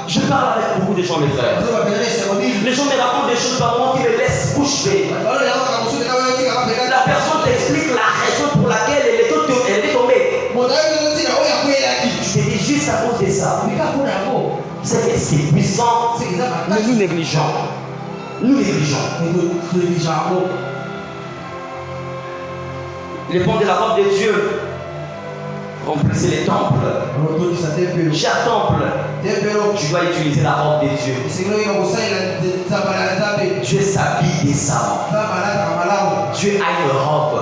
je parle avec beaucoup de gens mes frères. Les gens me racontent des choses par moment qui me laissent bouche bée. La personne t'explique la raison pour laquelle elle est tombée. Je te dis juste à cause de ça. C'est que c'est puissant, mais nous négligeons. Nous négligeons. Les pans de la robe de Dieu remplissez les temples. Chaque temple, tu dois utiliser la robe de Dieu. Dieu s'habille décemment. Dieu a une robe.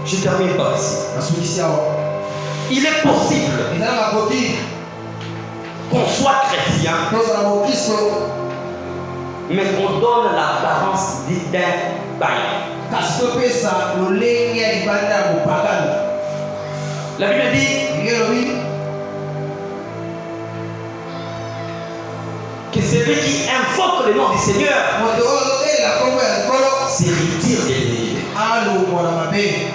Je termine par ici. Il est possible qu'on soit chrétien, mais qu'on donne l'apparence d'un païen. La Bible dit que celui qui invoque le nom du Seigneur se retire de l'iniquité.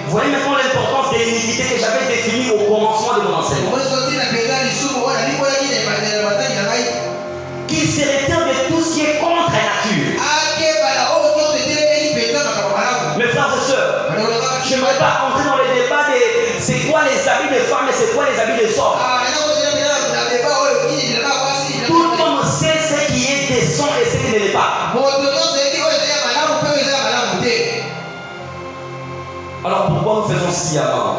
Vous voyez maintenant l'importance de l'iniquité que j'avais définie au commencement de mon enseignement. Qui se retire de tout ce qui est contre la nature. Mes frères et sœurs, je n'aimerais pas entrer dans les débats de c'est quoi les habits des femmes et c'est quoi les habits des hommes. nous faisons sciemment.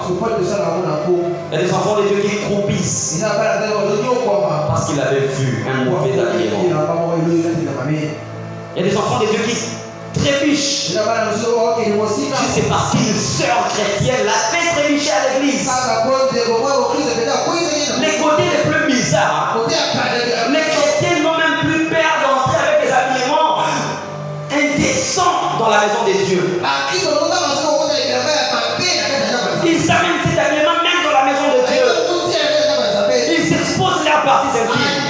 Il y a des enfants de Dieu qui croupissent parce qu'ils avaient vu un mauvais habillement. Il y a des enfants de Dieu qui trébuchent juste parce qu'une sœur chrétienne l'a fait trébucher à l'église. Les côtés les plus bizarres, les chrétiens n'ont même plus peur d'entrer avec des habillements indécents dans la maison de Dieu. Ils amènent cet habillement même dans la maison de Dieu. Ils exposent leurs parties intimes.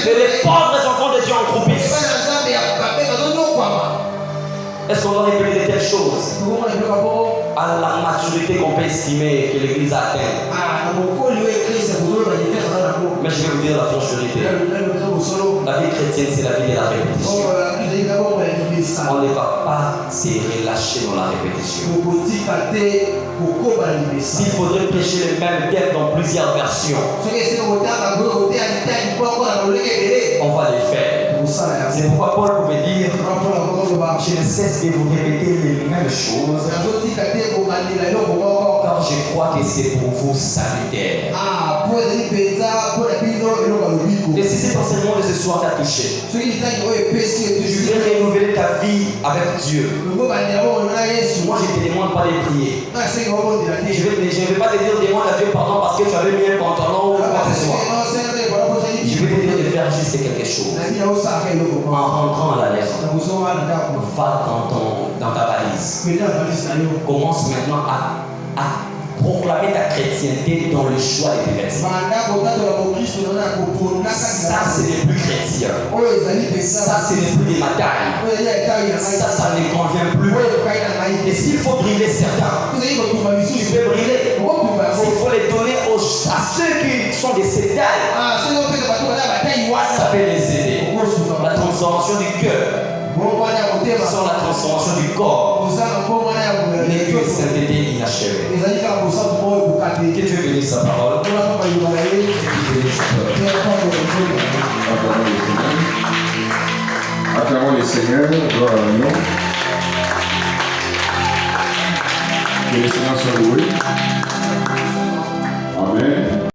Mais les pauvres enfants de Dieu en croupissent. Est-ce qu'on doit répéter de telles choses à la maturité qu'on peut estimer que l'Église atteint? Mais je vais vous dire la franchise. La vie chrétienne, c'est la vie de la répétition. On ne va pas se relâcher dans la répétition. S'il faudrait prêcher les mêmes thèmes dans plusieurs versions, on va les faire. C'est pourquoi Paul pouvait dire: je ne cesse de vous répéter les mêmes choses, car je crois que c'est pour vous salutaire. Et si cet enseignement de ce soir t'a touché, je vais renouveler ta vie avec Dieu. Moi, je ne te demande pas de prier. Je ne vais pas te dire demande à Dieu pardon parce que tu avais mis un pantalon ou quoi que ce soit. Je vais te dire de faire juste quelque chose. En rentrant à la maison, va dans ta valise. Commence maintenant à proclamer ta chrétienté dans le choix de tes vêtements. Ça, ce n'est plus chrétien. Ça, ce n'est plus des batailles. Ça ne convient plus. Et s'il faut briller certains, tu peux briller. S'il faut les donner à ceux qui sont des sédales, ça peut les aider. La transformation du cœur sans la transformation du corps n'est qu'une sainteté inachevée. Que Dieu bénisse sa parole. Acclamons le Seigneur, gloire à nous. Que le Seigneur soit loué. Amen.